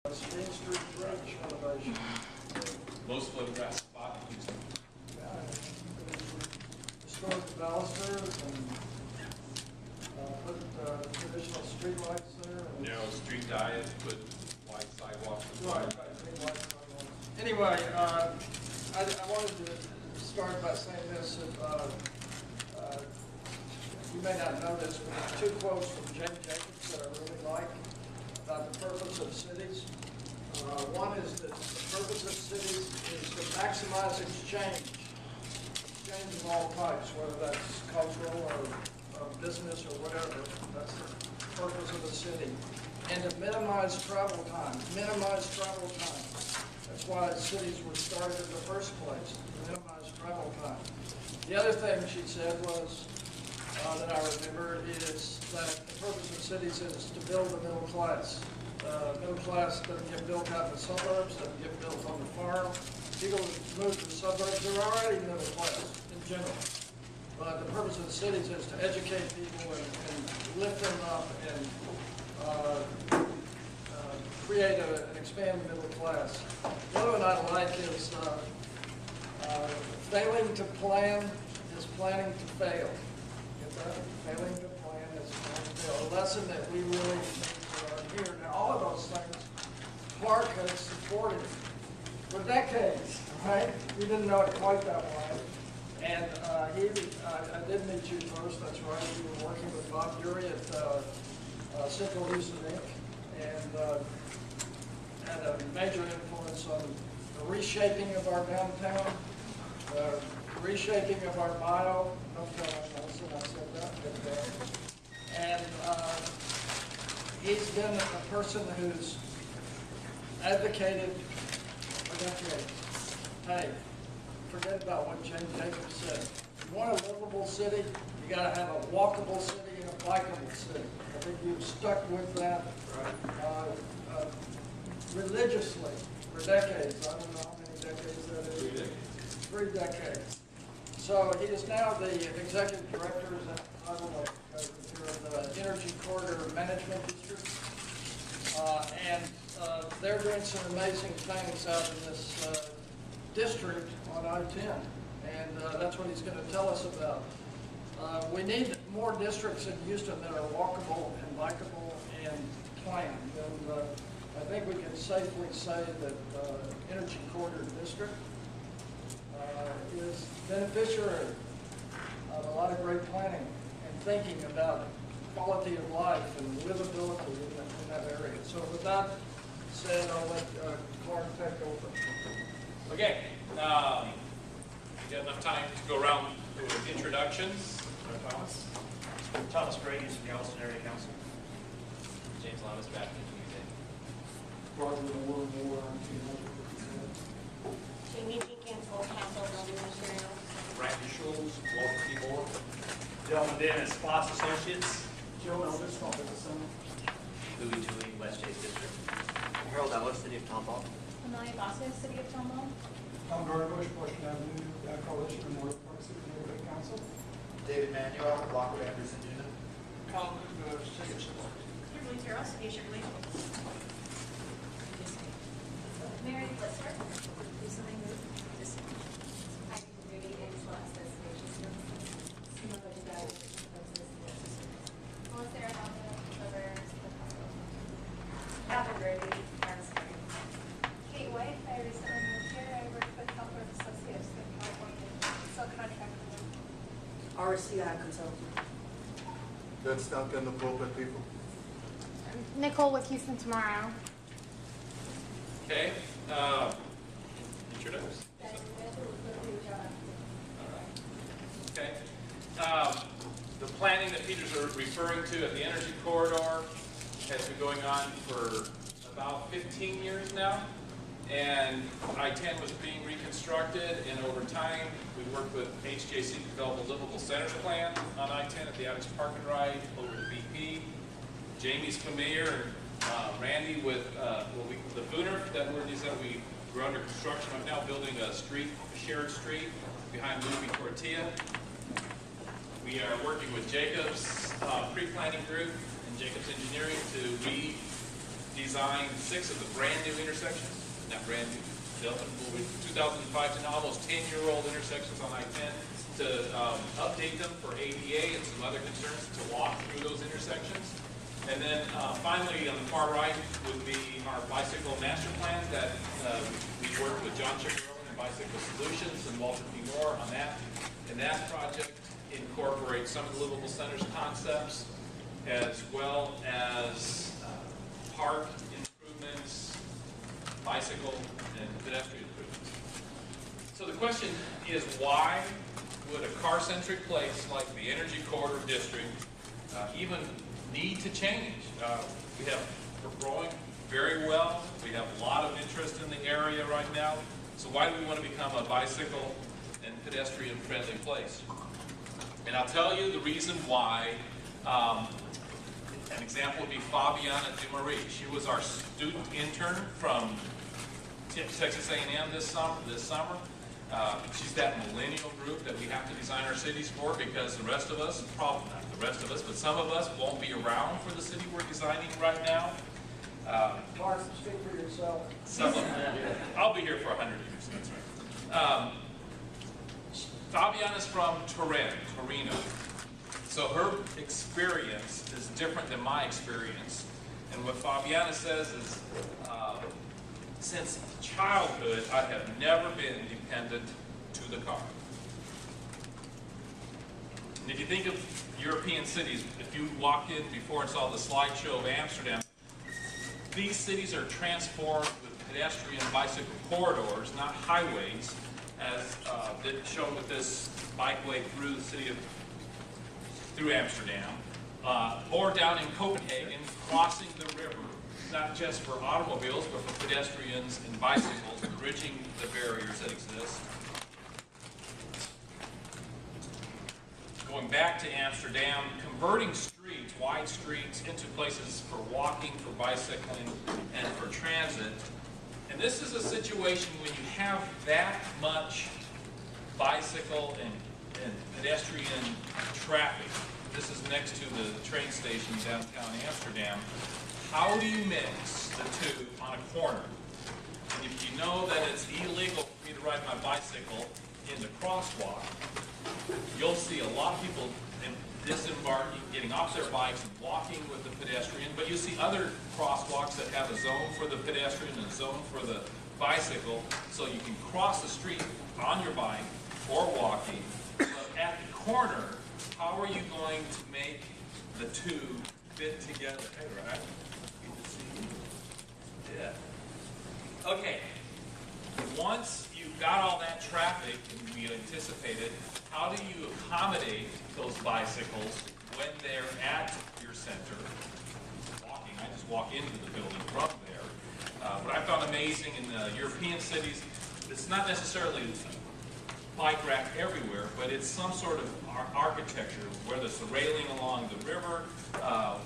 Main Street Bridge renovation. Most photographed spot in Houston. Restored the balusters and put traditional street lights there. Narrow street diet, put wide sidewalks. Right. Anyway, I wanted to start by saying this. You may not know this, but there's two quotes from Jane Jacobs that I really like about the purpose of cities. One is that the purpose of cities is to maximize exchange of all types, whether that's cultural or business or whatever. That's the purpose of a city. And to minimize travel time. That's why cities were started in the first place, to minimize travel time. The other thing she said was, that I remember, is that the purpose of cities is to build the middle class. Middle class doesn't get built out in the suburbs, doesn't get built on the farm. People who move to the suburbs are already middle class in general. But the purpose of the cities is to educate people and lift them up and create an expanded middle class. The other one I like is failing to plan is planning to fail. Get that? Failing to plan is planning to fail. A lesson that we really need to learn here. Now, all of those things Clark has supported for decades, right? We didn't know it quite that way. And I did meet you first, that's right. You were working with Bob Urey at Central Houston Inc. and had a major influence on the reshaping of our downtown, the reshaping of our motto. Don't tell Nelson I said that. And he's been a person who's advocated for decades. Hey, forget about what Jane Jacobs said. If you want a livable city, you got to have a walkable city and a bikeable city. I think you've stuck with that religiously for decades. I don't know how many decades that is. 3 decades. So he is now the executive director of the Energy Corridor Management District. And they're doing some amazing things out in this district on I-10. And that's what he's going to tell us about. We need more districts in Houston that are walkable and bikeable and planned. And I think we can safely say that Energy Corridor District is beneficiary of a lot of great planning and thinking about quality of life and livability in that area. So with that said, I'll let Clark take over. Okay, we got enough time to go around with introductions. Thomas? Thomas Grady from the Austin Area Council. James Lamas back in Tuesday. Roger the World War on Jamie Jenkins, Old Council Building Materials. Randy Schultz, Walter P. Moore. Delma Dennis, Foss Associates. Joe Elvis, Robinson. Louis Tui, West Chase District. Harold Ellis, City of Tomball. Amelia Bosses, City of Tomball. Tom Garbush, Washington Avenue, Coalition of Memorial Park City Neighborhood Council. David Manuel, Blockwood Anderson, Newman. Colin City of Chippewa. Kimberly Terrell, City of Sugar Land. Mary Blitzer. Recently moved. Heidi Ruby and Celeste Station Services. Melissa Aranda, Trevor, Gavin Brady, Kate White, I recently moved here. I work with Comfort Associates in California, subcontractor. RCI consultant. That's Duncan, the pulpit people. Nicole with Houston Tomorrow. Okay, introduce. Okay. The planning that Peter's referring to at the Energy Corridor has been going on for about 15 years now. And I-10 was being reconstructed, and over time, we worked with HJC to develop a livable centers plan on I-10 at the Addicts Park and Ride over to BP. Jamie's familiar, and Randy with the Booner that we're under construction right now, building a shared street behind Louis Tortilla. We are working with Jacobs pre-planning group and Jacobs Engineering to designed 6 of the brand new intersections, not brand new, 2005 to now almost 10-year-old intersections on I-10 to update them for ADA and some other concerns to walk through those intersections. And then finally on the far right would be our bicycle master plan that we worked with John Chickarone and Bicycle Solutions and Walter P. Moore on that. And that project incorporates some of the Livable Center's concepts as well as park improvements, bicycle and pedestrian improvements. So the question is, why would a car-centric place like the Energy Corridor District even need to change? We're growing very well. We have a lot of interest in the area right now. So why do we want to become a bicycle and pedestrian-friendly place? And I'll tell you the reason why. An example would be Fabiana DeMarie. She was our student intern from Texas A&M this summer. She's that millennial group that we have to design our cities for, because the rest of us, probably not the rest of us, but some of us won't be around for the city we're designing right now. Mark, speak for yourself. Some of them. I'll be here for 100 years, that's right. Fabiana's from Torino. So her experience is different than my experience. And what Fabiana says is, since childhood, I have never been dependent to the car. And if you think of European cities, if you walk in before and saw the slideshow of Amsterdam, these cities are transformed with pedestrian bicycle corridors, not highways, as shown with this bikeway through the city of through Amsterdam, or down in Copenhagen, crossing the river, not just for automobiles, but for pedestrians and bicycles, bridging the barriers that exist. Going back to Amsterdam, converting streets, wide streets, into places for walking, for bicycling, and for transit. And this is a situation when you have that much bicycle and pedestrian traffic. This is next to the train station downtown Amsterdam. How do you mix the two on a corner? And if you know that it's illegal for me to ride my bicycle in the crosswalk, you'll see a lot of people disembarking, getting off their bikes and walking with the pedestrian, but you see other crosswalks that have a zone for the pedestrian and a zone for the bicycle, so you can cross the street on your bike or walking. But at the corner, how are you going to make the two fit together? Hey, Ryan. Good to see you. Yeah. Okay. Once you've got all that traffic, and we anticipated, how do you accommodate those bicycles when they're at your center? Walking, I just walk into the building from there. What I found amazing in the European cities, it's not necessarily bike rack everywhere, but it's some sort of architecture, whether it's the railing along the river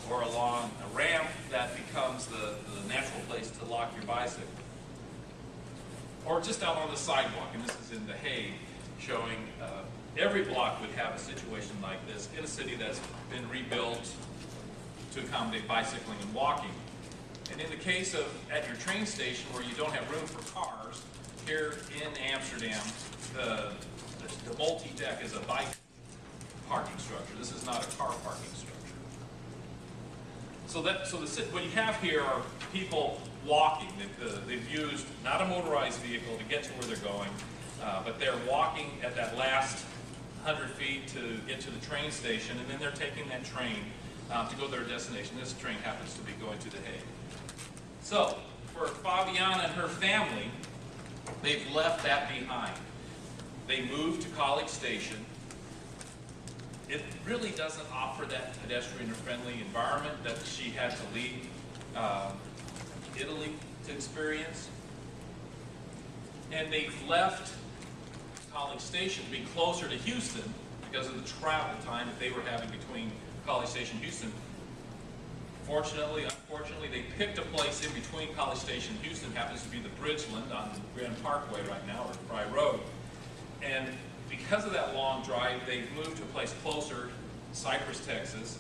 or along a ramp that becomes the natural place to lock your bicycle. Or just out on the sidewalk, and this is in The Hague, showing every block would have a situation like this in a city that's been rebuilt to accommodate bicycling and walking. And in the case of at your train station where you don't have room for cars, here in Amsterdam, the multi-deck is a bike parking structure. This is not a car parking structure. So what you have here are people walking. They've used not a motorized vehicle to get to where they're going, but they're walking at that last 100 feet to get to the train station, and then they're taking that train to go to their destination. This train happens to be going to The Hague. So for Fabiana and her family, they've left that behind. They moved to College Station. It really doesn't offer that pedestrian-friendly environment that she had to leave Italy to experience. And they've left College Station to be closer to Houston because of the travel time that they were having between College Station and Houston. Fortunately, unfortunately, they picked a place in between College Station and Houston. Happens to be the Bridgeland on Grand Parkway right now, or Fry Road. And because of that long drive, they've moved to a place closer, Cypress, Texas.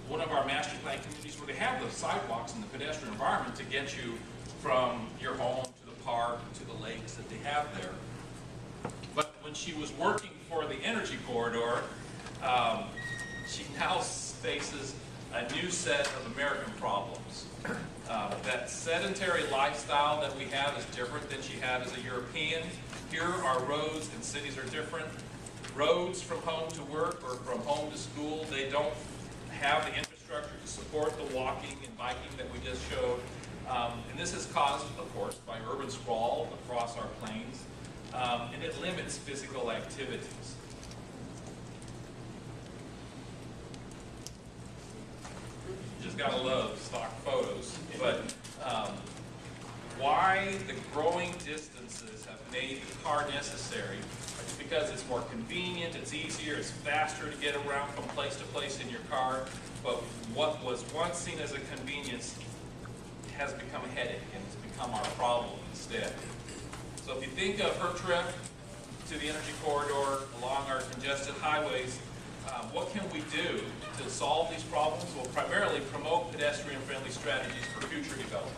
one of our master plan communities where they have the sidewalks and the pedestrian environment to get you from your home to the park, to the lakes that they have there. But when she was working for the energy corridor, she now faces a new set of American problems. That sedentary lifestyle that we have is different than she had as a European. Here our roads and cities are different. Roads from home to work or from home to school, they don't have the infrastructure to support the walking and biking that we just showed. And this is caused, of course, by urban sprawl across our plains, and it limits physical activities. You just gotta love stock photos, but why the growing distances have made the car necessary? It's because it's more convenient, it's easier, it's faster to get around from place to place in your car. But what was once seen as a convenience has become a headache, and it's become our problem instead. So if you think of her trip to the energy corridor along our congested highways, what can we do to solve these problems? Well, primarily promote pedestrian-friendly strategies for future development.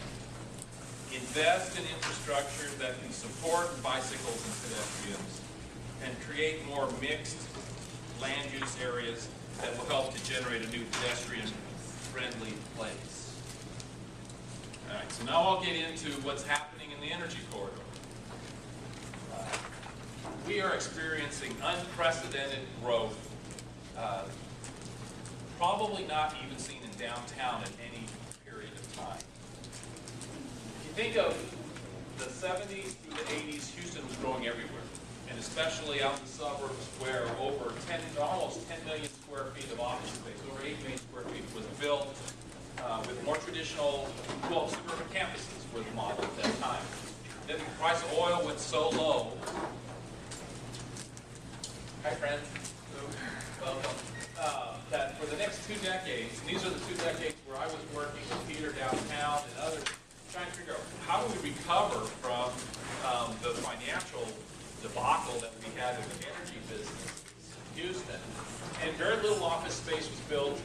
Invest in infrastructure that can support bicycles and pedestrians, and create more mixed land use areas that will help to generate a new pedestrian-friendly place. All right, so now I'll get into what's happening in the energy corridor. We are experiencing unprecedented growth, probably not even seen in downtown at any period of time. If you think of the 70s through the 80s, Houston was growing everywhere, and especially out in the suburbs where almost 10 million square feet of office space, over 8 million square feet was built with more traditional, well, suburban campuses were the model at that time. Then the price of oil went so low. Hi, friends. Welcome. That for the next 2 decades, and these are the 2 decades where I was working with Peter downtown and others, trying to figure out how do we recover from the financial debacle that we had in the energy business in Houston. And very little office space was built,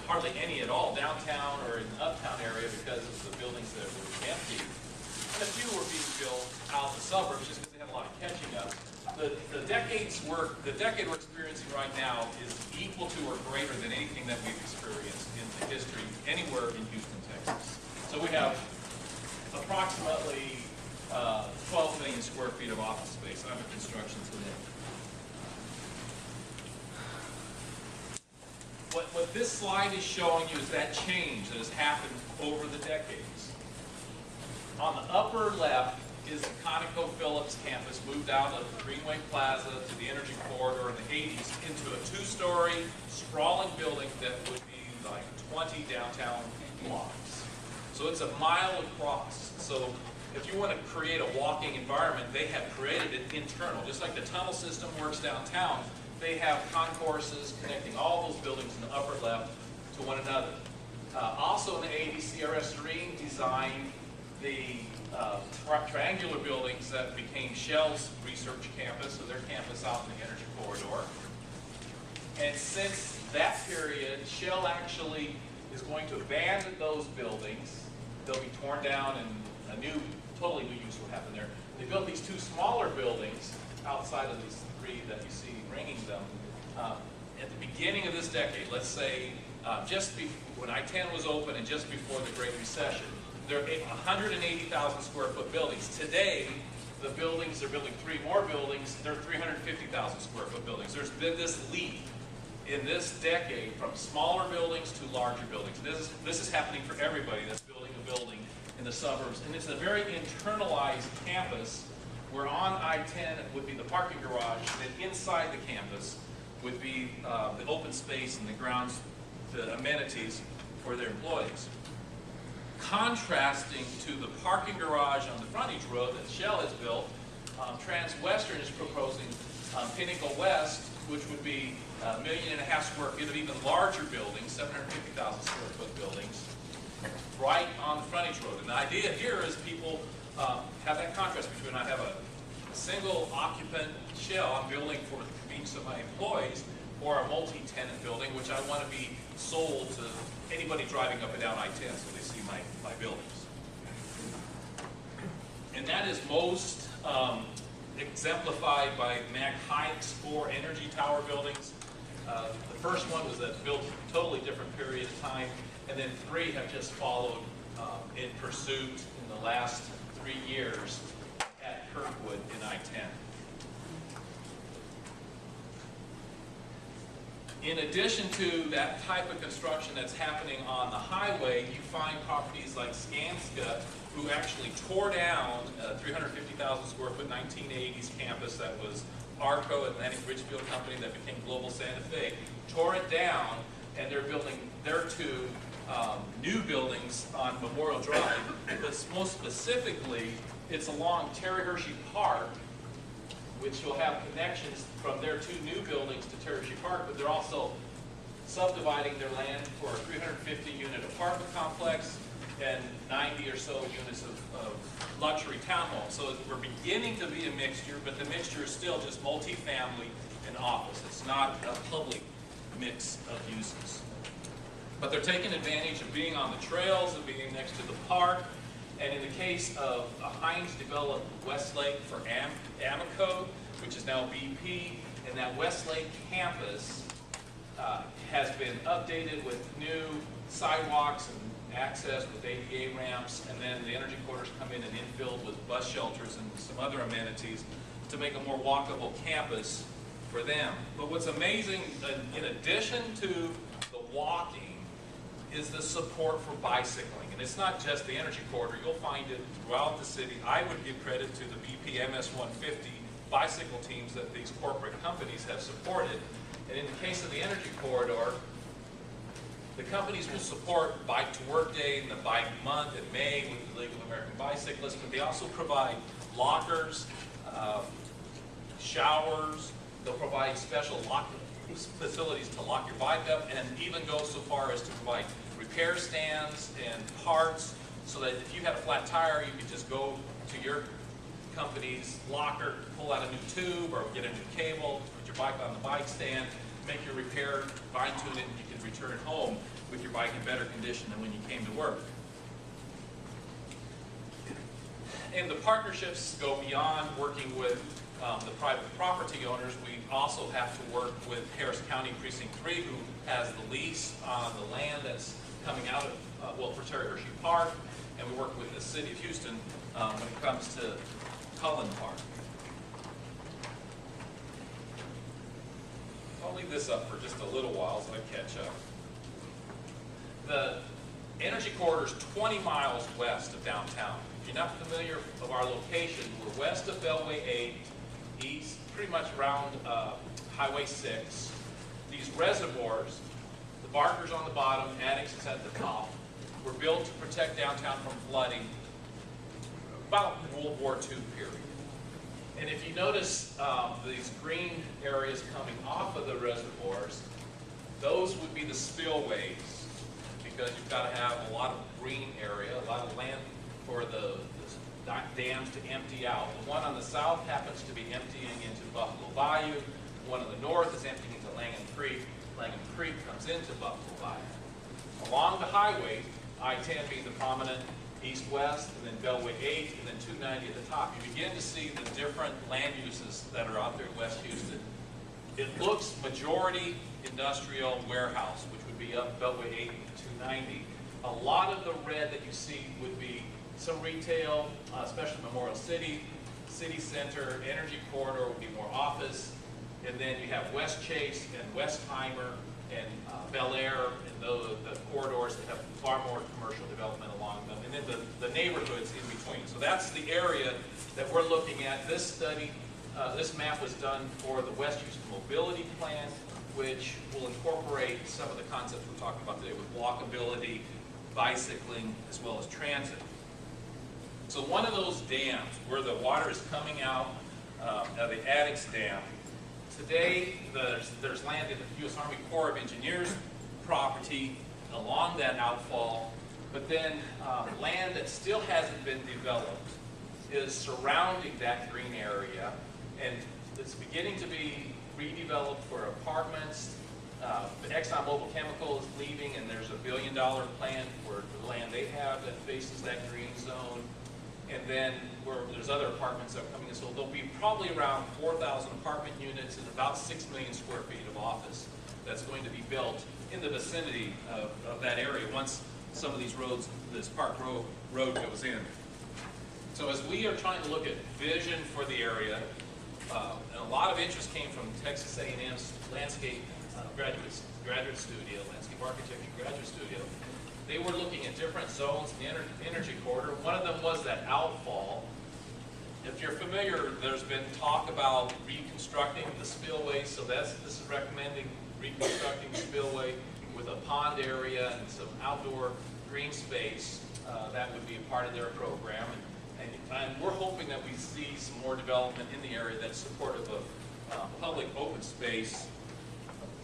hardly any at all, downtown or in the uptown area because of the buildings that were empty. And a few were being built out in the suburbs just because they had a lot of catching up. The decade we're experiencing right now is equal to or greater than anything that we've experienced in the history anywhere in Houston, Texas. So we have approximately 12 million square feet of office space under construction today. What this slide is showing you is that change that has happened over the decades. On the upper left is the ConocoPhillips campus, moved out of Greenway Plaza to the energy corridor in the 80s into a 2-story sprawling building that would be like 20 downtown blocks. So it's a mile across. So if you want to create a walking environment, they have created it internal. Just like the tunnel system works downtown, they have concourses connecting all those buildings in the upper left to one another. Also in the 80s, CRS Serene designed the triangular buildings that became Shell's research campus, so their campus out in the energy corridor. And since that period, Shell actually is going to abandon those buildings. They'll be torn down and totally new use will happen there. They built these 2 smaller buildings outside of these 3 that you see ringing them. At the beginning of this decade, let's say when I-10 was open and just before the Great Recession, they're 180,000 square foot buildings. Today, the buildings, they're building 3 more buildings, they're 350,000 square foot buildings. There's been this leap in this decade from smaller buildings to larger buildings. This is happening for everybody that's building a building in the suburbs. And it's a very internalized campus where on I-10 would be the parking garage, and then inside the campus would be the open space and the grounds, the amenities for their employees. Contrasting to the parking garage on the frontage road that Shell has built, Transwestern is proposing Pinnacle West, which would be 1.5 million square feet of even larger buildings, 750,000 square foot buildings, right on the frontage road. And the idea here is people have that contrast between I have a single occupant Shell I'm building for the convenience of my employees, or a multi-tenant building, which I want to be sold to anybody driving up and down I-10 so they see my buildings. And that is most exemplified by Mac Hike's 4 energy tower buildings. The first one was built a totally different period of time, and then 3 have just followed in pursuit in the last 3 years at Kirkwood in I-10. In addition to that type of construction that's happening on the highway, you find properties like Skanska, who actually tore down a 350,000 square foot 1980s campus that was Arco, Atlantic Richfield Company, that became Global Santa Fe, tore it down, and they're building their 2 new buildings on Memorial Drive. But most specifically, it's along Terry Hershey Park, which will have connections from their 2 new buildings to Terry Hershey Park, but they're also subdividing their land for a 350-unit apartment complex and 90 or so units of luxury townhomes. So we're beginning to be a mixture, but the mixture is still just multifamily and office. It's not a public mix of uses. But they're taking advantage of being on the trails and being next to the park. And in the case of Hines developed Westlake for Amoco, which is now BP, and that Westlake campus has been updated with new sidewalks and access with ADA ramps, and then the energy quarters come in and infilled with bus shelters and some other amenities to make a more walkable campus for them. But what's amazing, in addition to the walking, is the support for bicycling. And it's not just the energy corridor. You'll find it throughout the city. I would give credit to the BP MS-150 bicycle teams that these corporate companies have supported. And in the case of the energy corridor, the companies will support Bike to Work Day and the Bike Month in May with the League of American Bicyclists, but they also provide lockers, showers. They'll provide special facilities to lock your bike up, and even go so far as to provide repair stands and parts, so that if you had a flat tire, you could just go to your company's locker, pull out a new tube or get a new cable, put your bike on the bike stand, make your repair, fine-tune it, and you can return home with your bike in better condition than when you came to work. And the partnerships go beyond working with the private property owners. We also have to work with Harris County Precinct 3, who has the lease on the land that's coming out of, for Terry Hershey Park, and we work with the City of Houston when it comes to Cullen Park. I'll leave this up for just a little while so I catch up. The energy corridor is 20 miles west of downtown. If you're not familiar with our location, we're west of Beltway 8, east, pretty much around Highway 6. These reservoirs, the Barkers on the bottom, Annex is at the top, were built to protect downtown from flooding about World War II period. And if you notice these green areas coming off of the reservoirs, those would be the spillways, because you've got to have a lot of green area, a lot of land for the dams to empty out. The one on the south happens to be emptying into Buffalo Bayou. The one on the north is emptying into Langham Creek. Langham Creek comes into Buffalo Bayou. Along the highway, I-10 being the prominent east-west, and then Beltway 8, and then 290 at the top, you begin to see the different land uses that are out there in West Houston. It looks majority industrial warehouse, which would be up Beltway 8 and 290. A lot of the red that you see would be some retail, especially Memorial City, City Center, Energy Corridor would be more office, and then you have West Chase and Westheimer and Bel Air, and the corridors that have far more commercial development along them, and then the neighborhoods in between. So that's the area that we're looking at. This study, this map was done for the West Houston Mobility Plan, which will incorporate some of the concepts we're talking about today with walkability, bicycling, as well as transit. So one of those dams where the water is coming out of the Addicks Dam, today there's land in the U.S. Army Corps of Engineers property along that outfall, but then land that still hasn't been developed is surrounding that green area, and it's beginning to be redeveloped for apartments. ExxonMobil Chemical is leaving, and there's $1 billion plan for the land they have that faces that green zone. And then there's other apartments that are coming in, so there'll be probably around 4,000 apartment units and about 6 million square feet of office that's going to be built in the vicinity of that area once some of these roads, this Park Road goes in. So as we are trying to look at vision for the area, and a lot of interest came from Texas A&M's landscape graduate studio, landscape architecture graduate studio. They were looking at different zones in the energy corridor. One of them was that outfall. If you're familiar, there's been talk about reconstructing the spillway, so this is recommending reconstructing the spillway with a pond area and some outdoor green space. That would be a part of their program. And we're hoping that we see some more development in the area that's supportive of public open space,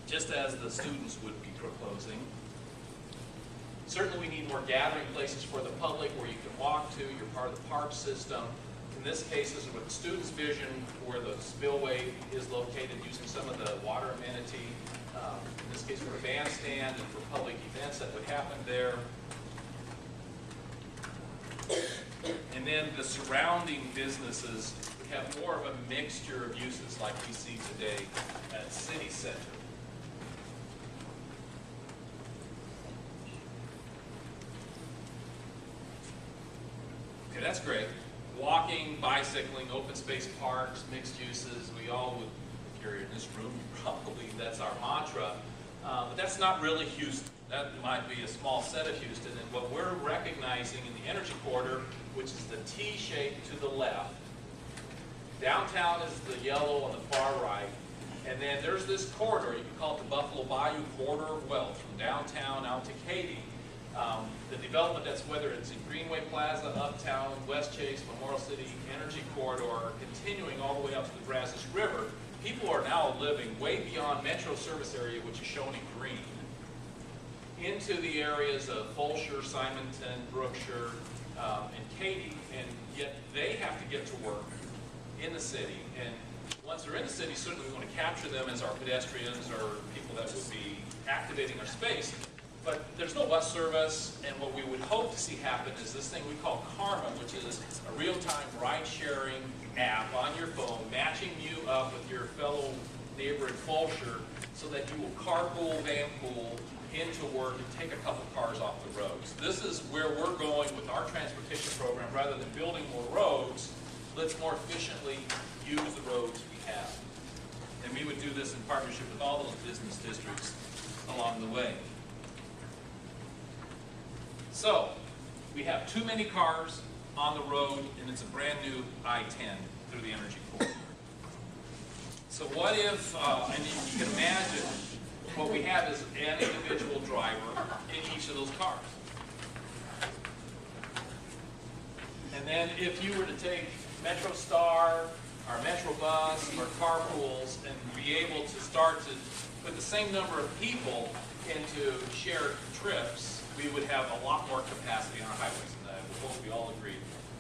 just as the students would be proposing. Certainly we need more gathering places for the public where you can walk to, you're part of the park system. In this case, this is with the students' vision where the spillway is located using some of the water amenity, in this case for a bandstand and for public events that would happen there. And then the surrounding businesses would have more of a mixture of uses like we see today at City Center. Okay, that's great. Walking, bicycling, open space parks, mixed uses, we all would, if you're in this room, probably that's our mantra. But that's not really Houston. That might be a small set of Houston. And what we're recognizing in the energy corridor, which is the T shape to the left, downtown is the yellow on the far right, and then there's this corridor, you can call it the Buffalo Bayou Corridor of Wealth, from downtown out to Katy. The development, that's whether it's in Greenway Plaza, Uptown, West Chase, Memorial City, Energy Corridor, continuing all the way up to the Brazos River, people are now living way beyond metro service area, which is shown in green, into the areas of Fulshire, Simonton, Brookshire, and Katy, and yet they have to get to work in the city. And once they're in the city, certainly we want to capture them as our pedestrians or people that would be activating our space. But there's no bus service, and what we would hope to see happen is this thing we call Karma, which is a real-time ride-sharing app on your phone, matching you up with your fellow neighbor in Fulshire, so that you will carpool, vanpool into work and take a couple cars off the roads. This is where we're going with our transportation program. Rather than building more roads, let's more efficiently use the roads we have. And we would do this in partnership with all those business districts along the way. So, we have too many cars on the road, and it's a brand new I-10 through the energy corridor. So what if, and you can imagine, what we have is an individual driver in each of those cars. And then if you were to take MetroStar, or Metrobus, or carpools, and be able to start to put the same number of people into shared trips, we would have a lot more capacity on our highways. And I hope we all agree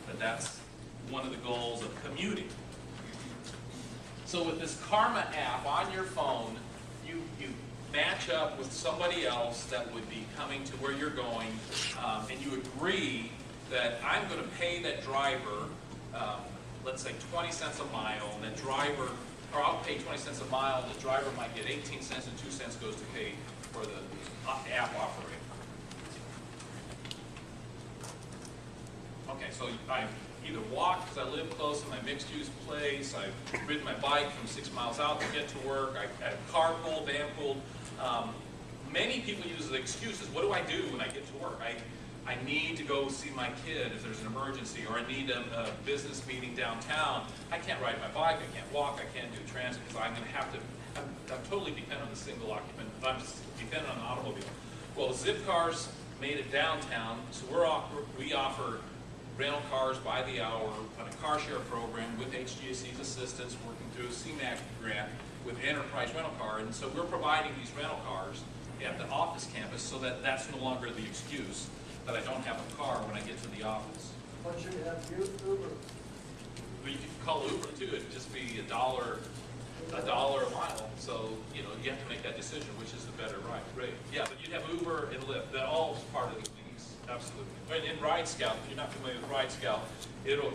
that that's one of the goals of commuting. So with this Karma app on your phone, you match up with somebody else that would be coming to where you're going, and you agree that I'm going to pay that driver, let's say 20 cents a mile, and that driver, or I'll pay 20 cents a mile, and the driver might get 18 cents and 2 cents goes to pay for the app operator. Okay, so I either walk because I live close to my mixed-use place, I've ridden my bike from 6 miles out to get to work, I've carpooled, vanpooled. Many people use the excuses, what do I do when I get to work? I need to go see my kid if there's an emergency, or I need a business meeting downtown. I can't ride my bike, I can't walk, I can't do transit because I'm going to have to, I'm totally dependent on the single occupant, I'm dependent on the automobile. Well, Zipcar's made it downtown, so we offer rental cars by the hour on a car share program with HGAC's assistance, working through a CMAQ grant with Enterprise Rental Car. And so we're providing these rental cars at the office campus so that that's no longer the excuse that I don't have a car when I get to the office. But you have Uber. But you could call Uber too, it'd just be $1 $1 a mile, so, you know, you have to make that decision, which is the better rate. Yeah, but you'd have Uber and Lyft, that all is part of the lease, absolutely. And in Ride Scout, if you're not familiar with Ride Scout, it'll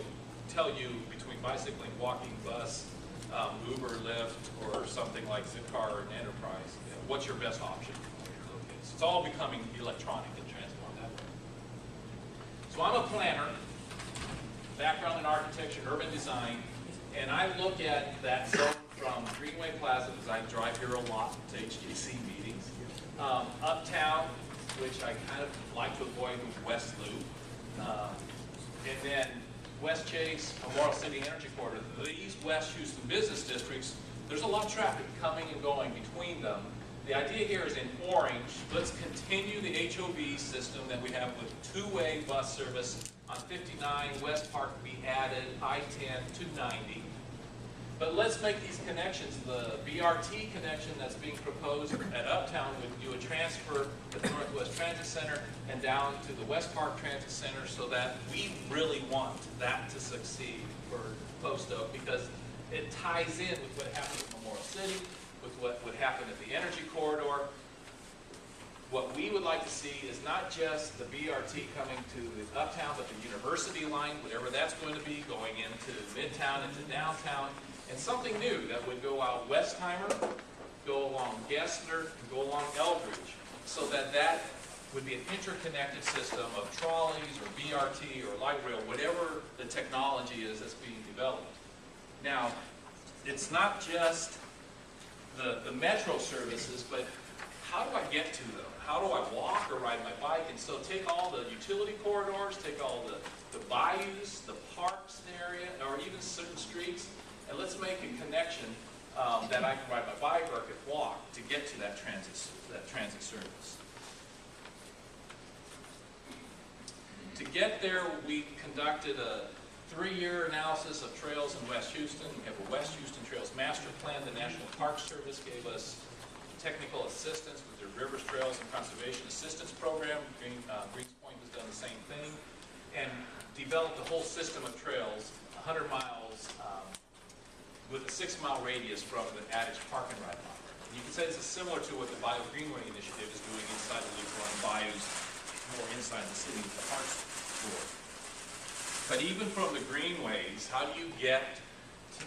tell you between bicycling, walking, bus, Uber, Lyft, or something like Zipcar and Enterprise, what's your best option? So it's all becoming electronic and transformed that way. So I'm a planner, background in architecture, urban design, and I look at that zone from Greenway Plaza, because I drive here a lot to HGC meetings, uptown, which I kind of like to avoid with West Loop, and then West Chase, Memorial City Energy Corridor. These West Houston business districts, there's a lot of traffic coming and going between them. The idea here is in orange, let's continue the HOV system that we have with two-way bus service on 59, West Park be added, I-10, 290. But let's make these connections. The BRT connection that's being proposed at Uptown would do a transfer to the Northwest Transit Center and down to the West Park Transit Center, so that we really want that to succeed for Post Oak, because it ties in with what happened at Memorial City, with what would happen at the Energy Corridor. What we would like to see is not just the BRT coming to the Uptown, but the University line, whatever that's going to be, going into Midtown, into downtown, and something new that would go out Westheimer, go along Gessner, and go along Eldridge, so that that would be an interconnected system of trolleys or BRT or light rail, whatever the technology is that's being developed. Now, it's not just the metro services, but how do I get to them? How do I walk or ride my bike? And so take all the utility corridors, take all the bayous, the parks area, or even certain streets, and let's make a connection that I can ride my bike or I could walk to get to that transit service. To get there, we conducted a 3-year analysis of trails in West Houston. We have a West Houston Trails Master Plan. The National Park Service gave us technical assistance with their Rivers Trails and Conservation Assistance Program. Greens Point has done the same thing, and developed a whole system of trails, 100 miles, with a 6-mile radius from the Adage Park and Ride lot. You can say this is similar to what the Bio Greenway Initiative is doing inside the loop on bayous, more inside the city with the parks board. But even from the greenways, how do you get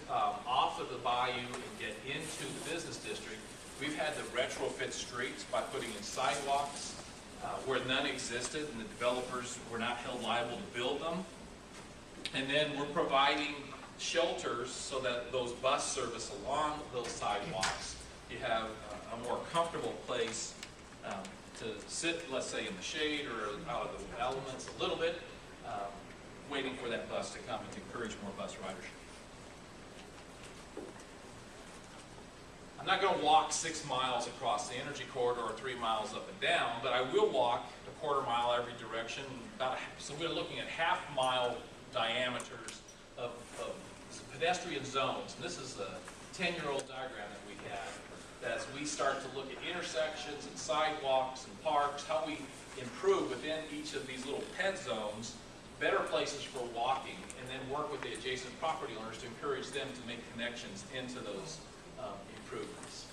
off of the bayou and get into the business district? We've had to retrofit streets by putting in sidewalks where none existed, and the developers were not held liable to build them. And then we're providing shelters so that those bus service along those sidewalks, you have a more comfortable place to sit, let's say, in the shade or out of the elements a little bit, waiting for that bus to come and to encourage more bus ridership. I'm not going to walk 6 miles across the energy corridor or 3 miles up and down, but I will walk a quarter mile every direction. So we're looking at half-mile diameters of pedestrian zones. And this is a 10-year-old diagram that we have as we start to look at intersections and sidewalks and parks, how we improve within each of these little ped zones, better places for walking, and then work with the adjacent property owners to encourage them to make connections into those improvements.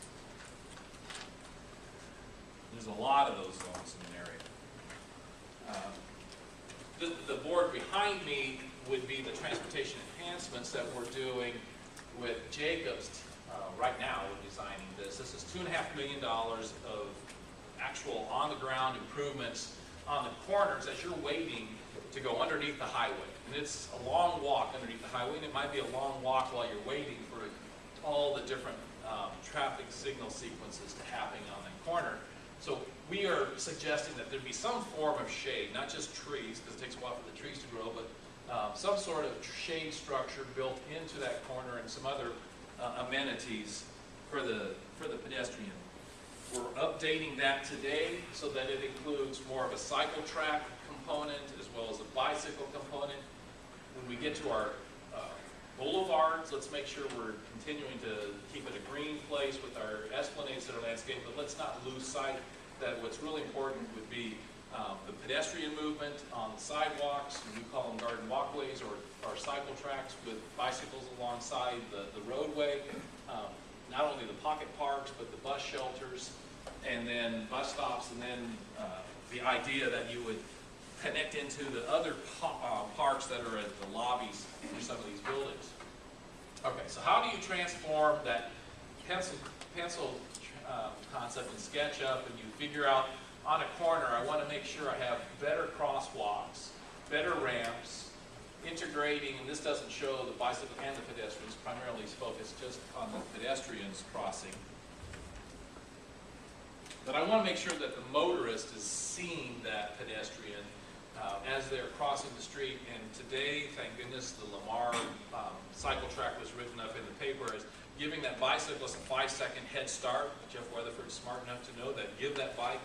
There's a lot of those zones in an area. The board behind me would be the transportation enhancements that we're doing with Jacobs. Right now, we're designing this. This is $2.5 million of actual on-the-ground improvements on the corners as you're waiting to go underneath the highway. And it's a long walk underneath the highway, and it might be a long walk while you're waiting for all the different traffic signal sequences to happen on that corner. So we are suggesting that there be some form of shade, not just trees, because it takes a while for the trees to grow, but some sort of shade structure built into that corner and some other amenities for the pedestrian. We're updating that today so that it includes more of a cycle track component as well as a bicycle component. When we get to our boulevards, let's make sure we're continuing to keep it a green place with our esplanades that are landscaped, but let's not lose sight that what's really important would be the pedestrian movement on the sidewalks, and we call them garden walkways or cycle tracks with bicycles alongside the roadway. not only the pocket parks, but the bus shelters, and then bus stops, and then the idea that you would connect into the other parks that are at the lobbies for some of these buildings. Okay, so how do you transform that pencil concept in SketchUp, and you figure out on a corner, I want to make sure I have better crosswalks, better ramps, integrating, and this doesn't show the bicycle and the pedestrians, primarily is focused just on the pedestrians crossing. But I want to make sure that the motorist is seeing that pedestrian as they're crossing the street. And today, thank goodness, the Lamar cycle track was written up in the paper as giving that bicyclist a 5-second head start. Jeff Weatherford's smart enough to know that. Give that bike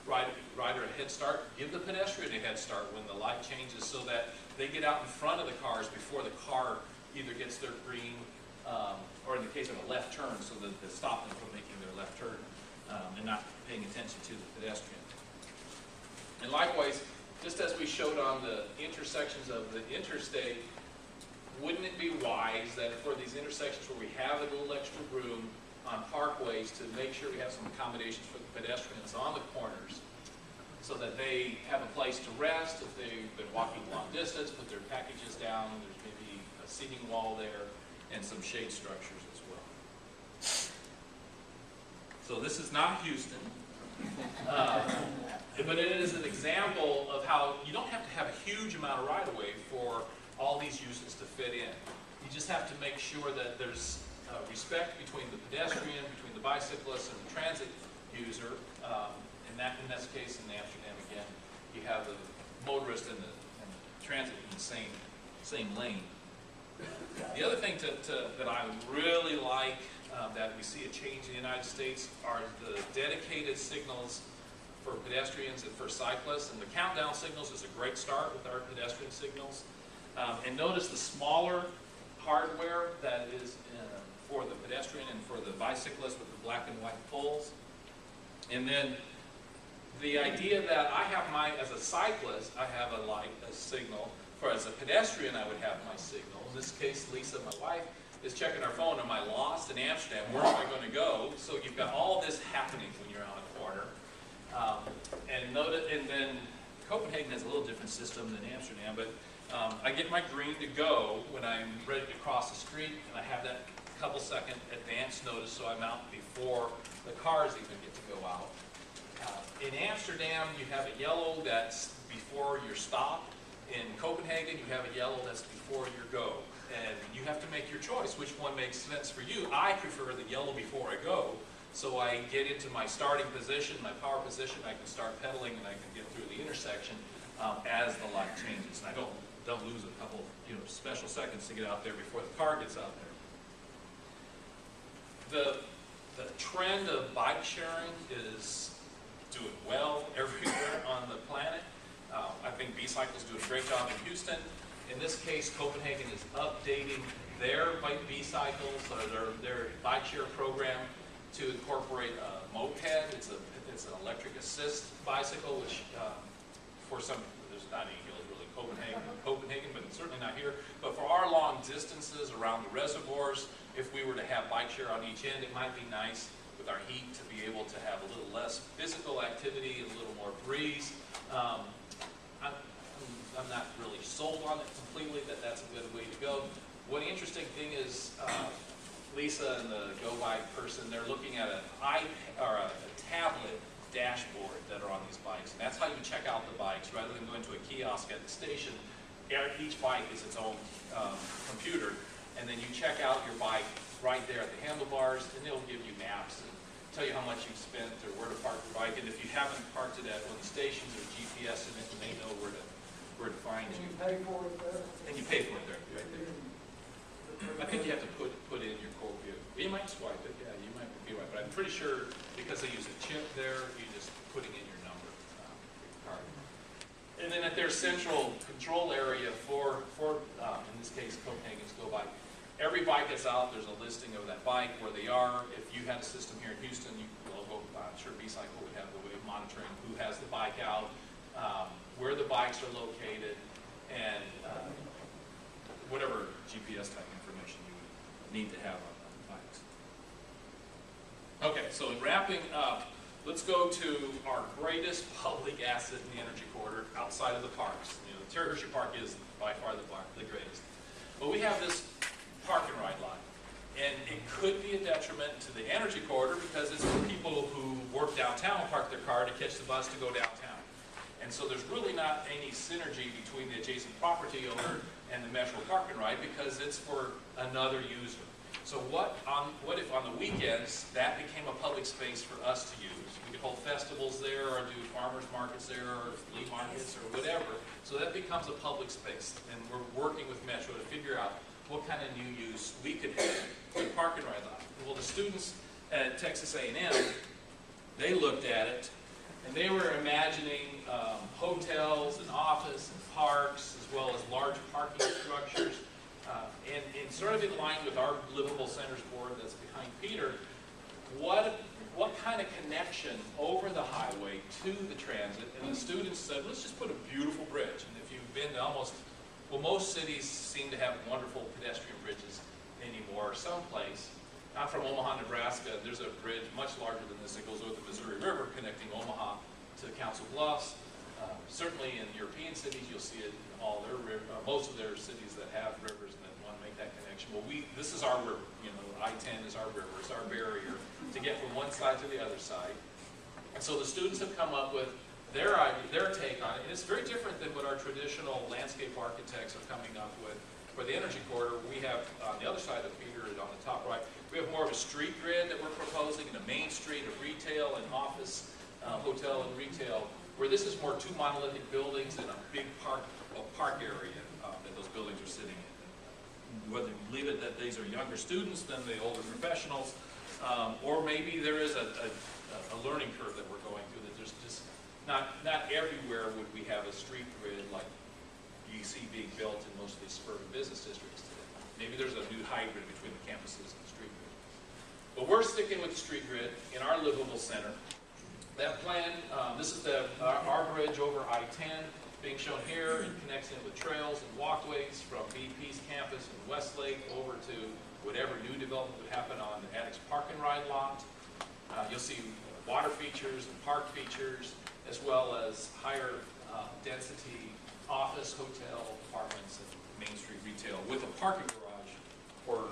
rider a head start. Give the pedestrian a head start when the light changes, so that they get out in front of the cars before the car either gets their green, or in the case of a left turn, so that they stop them from making their left turn and not paying attention to the pedestrian. And likewise, just as we showed on the intersections of the interstate, wouldn't it be wise that for these intersections where we have a little extra room on parkways to make sure we have some accommodations for the pedestrians on the corners, so that they have a place to rest if they've been walking a long distance, put their packages down, there's maybe a seating wall there, and some shade structures as well. So this is not Houston, but it is an example of how you don't have to have a huge amount of right-of-way for all these uses to fit in. You just have to make sure that there's respect between the pedestrian, between the bicyclist, and the transit user. In this case, in Amsterdam, again, you have the motorist and the transit in the same lane. The other thing that I really like that we see a change in the United States are the dedicated signals for pedestrians and for cyclists. And the countdown signals is a great start with our pedestrian signals. And notice the smaller hardware that is for the pedestrian and for the bicyclist with the black and white poles. And then the idea that I have as a cyclist, I have a signal. For as a pedestrian, I would have my signal. In this case, Lisa, my wife, is checking her phone. Am I lost in Amsterdam? Where am I going to go? So you've got all this happening when you're on a corner. And then Copenhagen has a little different system than Amsterdam, but I get my green to go when I'm ready to cross the street, and I have that couple-second advance notice, so I'm out before the cars even get to go out. In Amsterdam, you have a yellow that's before your stop. In Copenhagen, you have a yellow that's before your go. And you have to make your choice. Which one makes sense for you? I prefer the yellow before I go, so I get into my starting position, my power position. I can start pedaling, and I can get through the intersection as the light changes. And I don't lose a couple, special seconds to get out there before the car gets out there. The trend of bike sharing is doing well everywhere on the planet. I think B-Cycles do a great job in Houston. In this case, Copenhagen is updating their B-Cycles, or their bike share program, to incorporate a moped. It's an electric assist bicycle, which for some, there's not any hills really Copenhagen, but it's certainly not here. But for our long distances around the reservoirs, if we were to have bike share on each end, it might be nice with our heat to be able to have a little less physical activity and a little more breeze. I'm not really sold on it completely that that's a good way to go. One interesting thing is Lisa and the Go Bike person, they're looking at a tablet dashboard that are on these bikes. And that's how you check out the bikes. Rather than going to a kiosk at the station, each bike is its own computer. And then you check out your bike right there at the handlebars, and it'll give you maps and tell you how much you've spent or where to park your bike. And if you haven't parked it at one of the stations, there's GPS in it, and they know where to find And you. you pay for it there? And you pay for it there, right there. I think you have to put in your code. You might swipe it, yeah, you might be right. But I'm pretty sure because they use a chip there, you're just putting in your number for your card. And then at their central control area for in this case, Copenhagen's Go Bike, every bike that's out, there's a listing of that bike, where they are. If you had a system here in Houston, I'm sure B-Cycle would have the way of monitoring who has the bike out, where the bikes are located, and whatever GPS type information you would need to have on the bikes. Okay, so in wrapping up, let's go to our greatest public asset in the energy corridor outside of the parks. You know, Terry Hershey Park is by far the greatest. But we have this park and ride lot. And it could be a detriment to the energy corridor because it's for people who work downtown and park their car to catch the bus to go downtown. And so there's really not any synergy between the adjacent property owner and the Metro Park and Ride because it's for another user. So what if on the weekends that became a public space for us to use? We could hold festivals there or do farmers markets there or flea markets or whatever. So that becomes a public space. And we're working with Metro to figure out what kind of new use we could have for the park and ride lot. Well, the students at Texas A&M, they looked at it and they were imagining hotels and office and parks as well as large parking structures. And sort of in line with our Livable Centers board that's behind Peter, what kind of connection over the highway to the transit? And the students said, let's just put a beautiful bridge. And if you've been to most cities seem to have wonderful pedestrian bridges anymore, someplace. I'm from Omaha, Nebraska. There's a bridge much larger than this that goes over the Missouri River connecting Omaha to Council Bluffs. Certainly in European cities, you'll see it in all their most of their cities that have rivers and that want to make that connection. Well, this is our river. You know, I-10 is our river. It's our barrier to get from one side to the other side. And so the students have come up with their take on it. And it's very different than what our traditional landscape architects are coming up with. For the energy corridor, we have on the other side of Peter, on the top right, we have more of a street grid that we're proposing, and a main street of retail and office, hotel and retail, where this is more two monolithic buildings and a big park area that those buildings are sitting in. Whether you leave it that these are younger students than the older professionals, or maybe there is a learning curve that we're going through, that there's just not everywhere would we have a street grid like you see being built in most of these suburban business districts today. Maybe there's a new hybrid between the campuses and the street grid. But we're sticking with the street grid in our livable center. That plan, this is our bridge over I-10 being shown here. It connects in with trails and walkways from BP's campus in Westlake over to whatever new development would happen on the Addicts Park and Ride lot. You'll see water features and park features, as well as higher density office, hotel, apartments, and Main Street retail with a parking garage for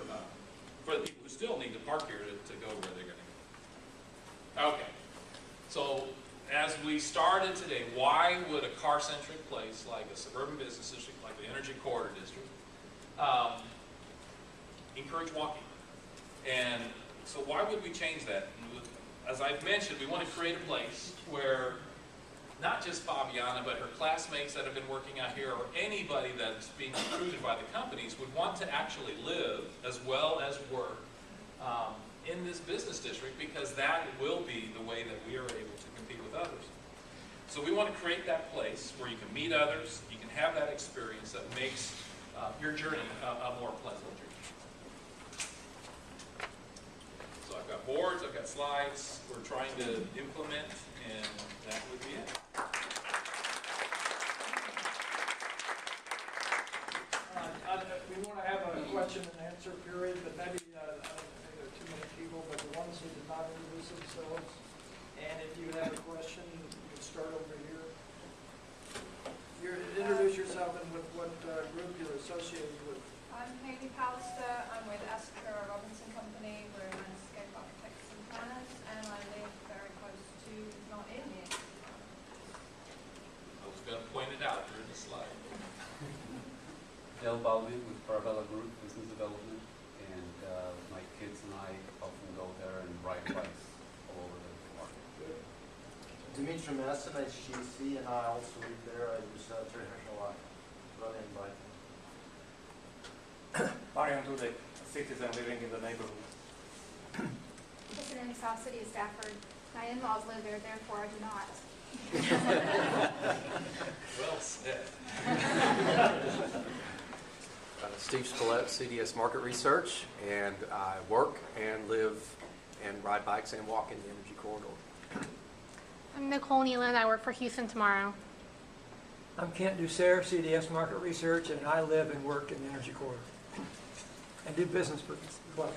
the people who still need to park here to go where they're going to go. Okay. So as we started today, why would a car-centric place like a suburban business district, like the Energy Corridor District, encourage walking? And so why would we change that? As I've mentioned, we want to create a place where not just Fabiana, but her classmates that have been working out here, or anybody that's being recruited by the companies, would want to actually live as well as work in this business district, because that will be the way that we are able to compete with others. So we want to create that place where you can meet others, you can have that experience that makes your journey a more pleasant journey. So I've got boards, I've got slides, we're trying to implement, and that would be it. We want to have a question and answer period, but maybe, I don't think there are too many people, but the ones who did not introduce themselves, and if you have a question, you can start over here. Introduce yourself and with what group you're associated with. I'm Haley Pallister. I'm with Esther Robinson Company. We're landscape architects and planners, and I live very close to, not in the I was going to point it out during the slide. Del Balbi with Parabella Group Business Development, and my kids and I often go there and ride bikes all over the market. Dimitri Masson, HGC, and I also live there. I use Terry Hershey Life, running bike. Marian Dudek, citizen living in the neighborhood. Listen, in the South City of Stafford. My in-laws live there, therefore I do not. Well said. Steve Spillette, CDS Market Research, and I work and live and ride bikes and walk in the energy corridor. I'm Nicole Nealand. I work for Houston Tomorrow. I'm Kent Dussert, CDS Market Research, and I live and work in the energy corridor and do business with as well.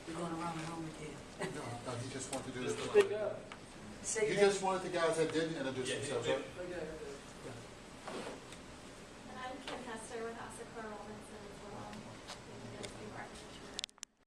We're going around and home again. No, he just wanted to do this. Speak up. Say You your name. just wanted the guys that didn't introduce themselves, right? Okay. I'm Kim Hess.